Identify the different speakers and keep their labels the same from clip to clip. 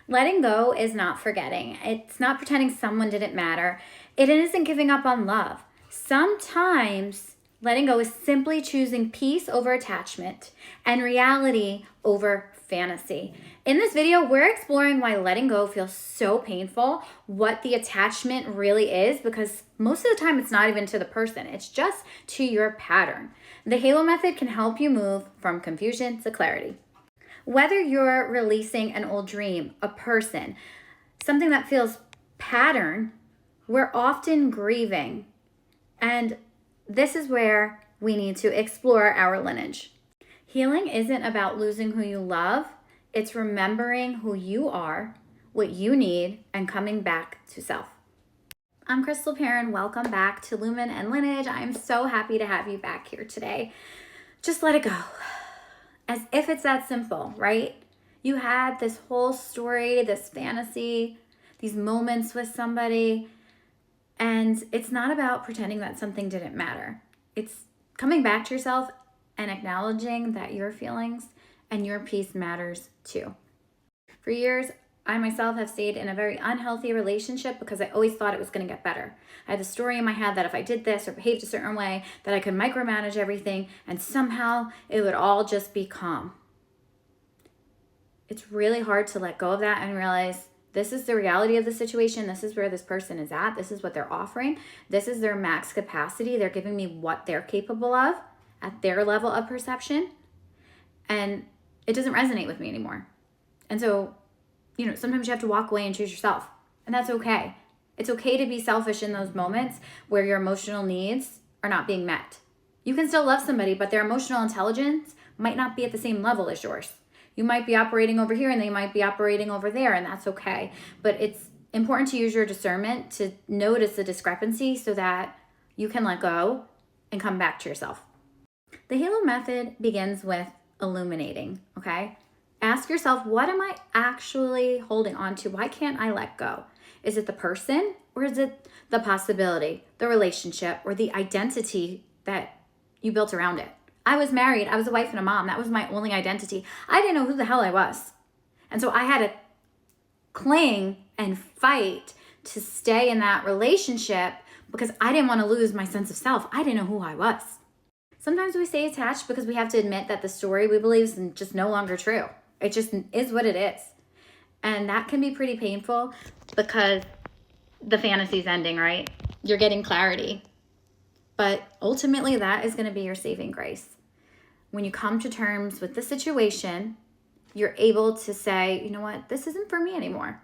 Speaker 1: Letting go is not forgetting. It's not pretending someone didn't matter. It isn't giving up on love. Sometimes letting go is simply choosing peace over attachment and reality over fantasy. In this video, we're exploring why letting go feels so painful, what the attachment really is, because most of the time it's not even to the person, it's just to your pattern. The Halo method can help you move from confusion to clarity. Whether you're releasing an old dream, a person, something that feels pattern, we're often grieving. And this is where we need to explore our lineage. Healing isn't about losing who you love. It's remembering who you are, what you need, and coming back to self. I'm Crystal Perrin. Welcome back to Lumen and Lineage. I'm so happy to have you back here today. Just let it go. As if it's that simple, right? You had this whole story, this fantasy, these moments with somebody, and it's not about pretending that something didn't matter. It's coming back to yourself and acknowledging that your feelings and your peace matters too. For years, I myself have stayed in a very unhealthy relationship because I always thought it was going to get better. I had the story in my head that if I did this or behaved a certain way, that I could micromanage everything and somehow it would all just be calm. It's really hard to let go of that and realize this is the reality of the situation. This is where this person is at. This is what they're offering. This is their max capacity. They're giving me what they're capable of at their level of perception. And it doesn't resonate with me anymore. And so, sometimes you have to walk away and choose yourself. And that's okay. It's okay to be selfish in those moments where your emotional needs are not being met. You can still love somebody, but their emotional intelligence might not be at the same level as yours. You might be operating over here and they might be operating over there, and that's okay. But it's important to use your discernment to notice the discrepancy so that you can let go and come back to yourself. The Halo method begins with illuminating, okay? Ask yourself, what am I actually holding on to? Why can't I let go? Is it the person, or is it the possibility, the relationship, or the identity that you built around it? I was married. I was a wife and a mom. That was my only identity. I didn't know who the hell I was. And so I had to cling and fight to stay in that relationship because I didn't want to lose my sense of self. I didn't know who I was. Sometimes we stay attached because we have to admit that the story we believe is just no longer true. It just is what it is. And that can be pretty painful because the fantasy's ending, right? You're getting clarity. But ultimately, that is going to be your saving grace. When you come to terms with the situation, you're able to say, you know what, this isn't for me anymore.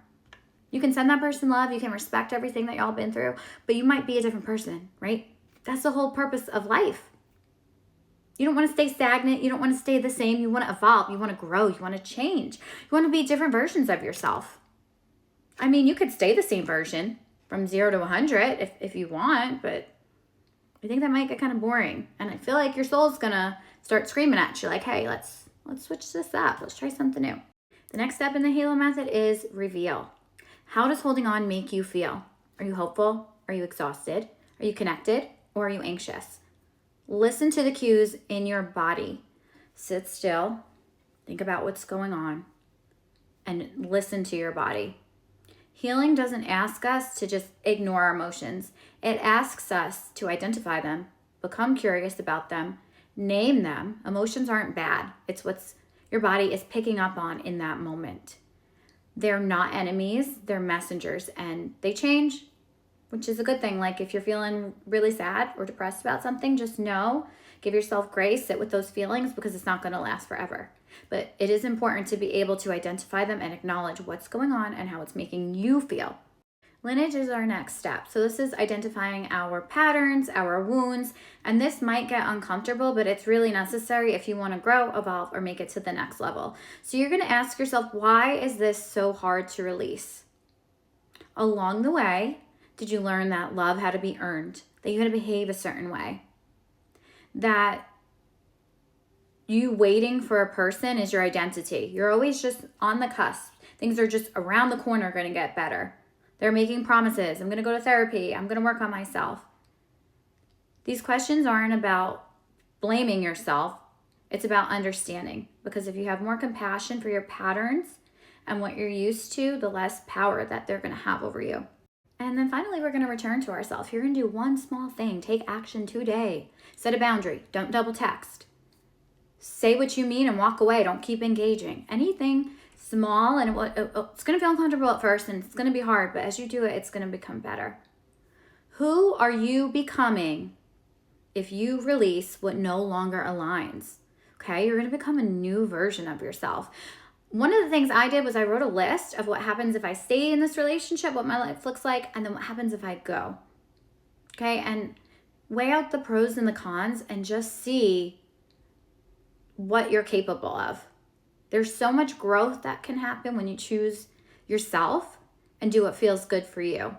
Speaker 1: You can send that person love. You can respect everything that y'all been through, but you might be a different person, right? That's the whole purpose of life. You don't want to stay stagnant. You don't want to stay the same. You want to evolve. You want to grow. You want to change. You want to be different versions of yourself. I mean, you could stay the same version from 0 to 100 if you want, but I think that might get kind of boring. And I feel like your soul's going to start screaming at you like, hey, let's switch this up. Let's try something new. The next step in the Halo method is reveal. How does holding on make you feel? Are you hopeful? Are you exhausted? Are you connected? Or are you anxious? Listen to the cues in your body. Sit still, think about what's going on, and listen to your body. Healing doesn't ask us to just ignore our emotions. It asks us to identify them, become curious about them, name them. Emotions aren't bad. It's what's your body is picking up on in that moment. They're not enemies, they're messengers, and they change, which is a good thing. Like if you're feeling really sad or depressed about something, just know, give yourself grace, sit with those feelings because it's not going to last forever. But it is important to be able to identify them and acknowledge what's going on and how it's making you feel. Lineage is our next step. So this is identifying our patterns, our wounds, and this might get uncomfortable, but it's really necessary if you want to grow, evolve, or make it to the next level. So you're going to ask yourself, why is this so hard to release? Along the way, did you learn that love had to be earned, that you had to behave a certain way, that you waiting for a person is your identity? You're always just on the cusp. Things are just around the corner going to get better. They're making promises. I'm going to go to therapy. I'm going to work on myself. These questions aren't about blaming yourself. It's about understanding. Because if you have more compassion for your patterns and what you're used to, the less power that they're going to have over you. And then finally, we're going to return to ourselves. You're going to do one small thing. Take action today. Set a boundary. Don't double text. Say what you mean and walk away. Don't keep engaging. Anything small, and it's going to feel uncomfortable at first, and it's going to be hard, but as you do it, it's going to become better. Who are you becoming if you release what no longer aligns? Okay, you're going to become a new version of yourself. One of the things I did was I wrote a list of what happens if I stay in this relationship, what my life looks like, and then what happens if I go. Okay, and weigh out the pros and the cons and just see what you're capable of. There's so much growth that can happen when you choose yourself and do what feels good for you.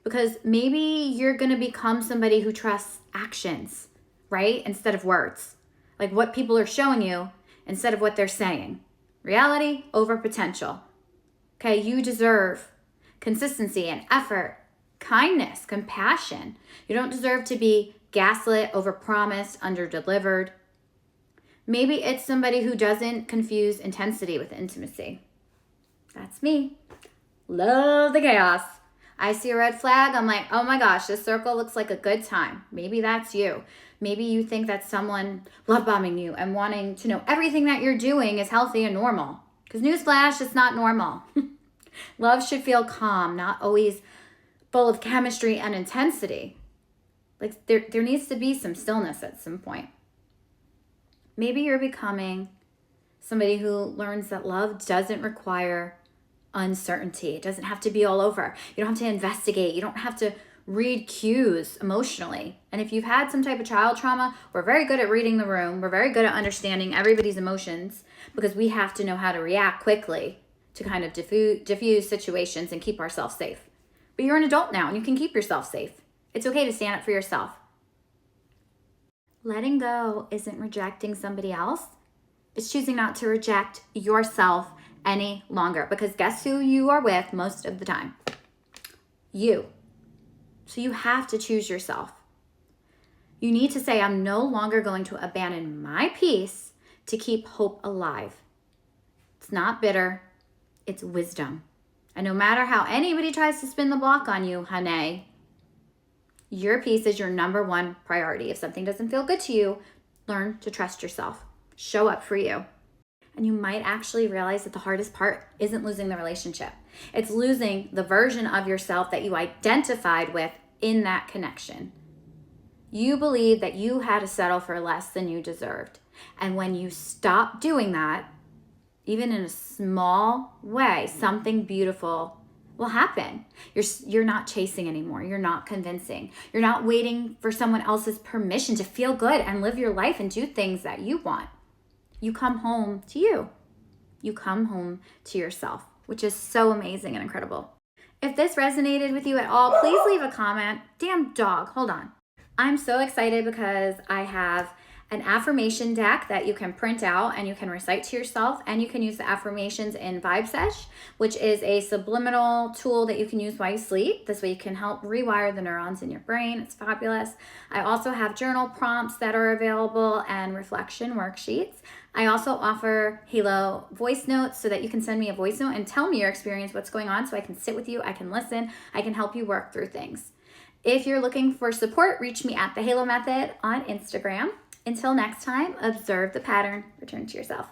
Speaker 1: Because maybe you're going to become somebody who trusts actions, right? Instead of words. Like what people are showing you instead of what they're saying. Reality over potential. Okay, you deserve consistency and effort, kindness, compassion. You don't deserve to be gaslit, overpromised, underdelivered. Maybe it's somebody who doesn't confuse intensity with intimacy. That's me. Love the chaos. I see a red flag, I'm like, oh my gosh, this circle looks like a good time. Maybe that's you. Maybe you think that someone love bombing you and wanting to know everything that you're doing is healthy and normal. Because newsflash, it's not normal. Love should feel calm, not always full of chemistry and intensity. Like there needs to be some stillness at some point. Maybe you're becoming somebody who learns that love doesn't require uncertainty. It doesn't have to be all over. You don't have to investigate. You don't have to read cues emotionally. And if you've had some type of child trauma, we're very good at reading the room. We're very good at understanding everybody's emotions because we have to know how to react quickly to kind of diffuse situations and keep ourselves safe. But you're an adult now and you can keep yourself safe. It's okay to stand up for yourself. Letting go isn't rejecting somebody else. It's choosing not to reject yourself any longer, because guess who you are with most of the time? You. So you have to choose yourself. You need to say, I'm no longer going to abandon my peace to keep hope alive. It's not bitter, it's wisdom. And no matter how anybody tries to spin the block on you, honey, your peace is your number one priority. If something doesn't feel good to you, learn to trust yourself. Show up for you. And you might actually realize that the hardest part isn't losing the relationship. It's losing the version of yourself that you identified with in that connection. You believe that you had to settle for less than you deserved. And when you stop doing that, even in a small way, something beautiful will happen. You're not chasing anymore. You're not convincing. You're not waiting for someone else's permission to feel good and live your life and do things that you want. You come home to you. You come home to yourself, which is so amazing and incredible. If this resonated with you at all, please leave a comment. Damn dog, hold on. I'm so excited because I have an affirmation deck that you can print out and you can recite to yourself, and you can use the affirmations in Vibe Sesh, which is a subliminal tool that you can use while you sleep. This way you can help rewire the neurons in your brain. It's fabulous. I also have journal prompts that are available and reflection worksheets. I also offer Halo voice notes so that you can send me a voice note and tell me your experience, what's going on, so I can sit with you, I can listen, I can help you work through things. If you're looking for support, reach me at the Halo Method on Instagram. Until next time, observe the pattern, return to yourself.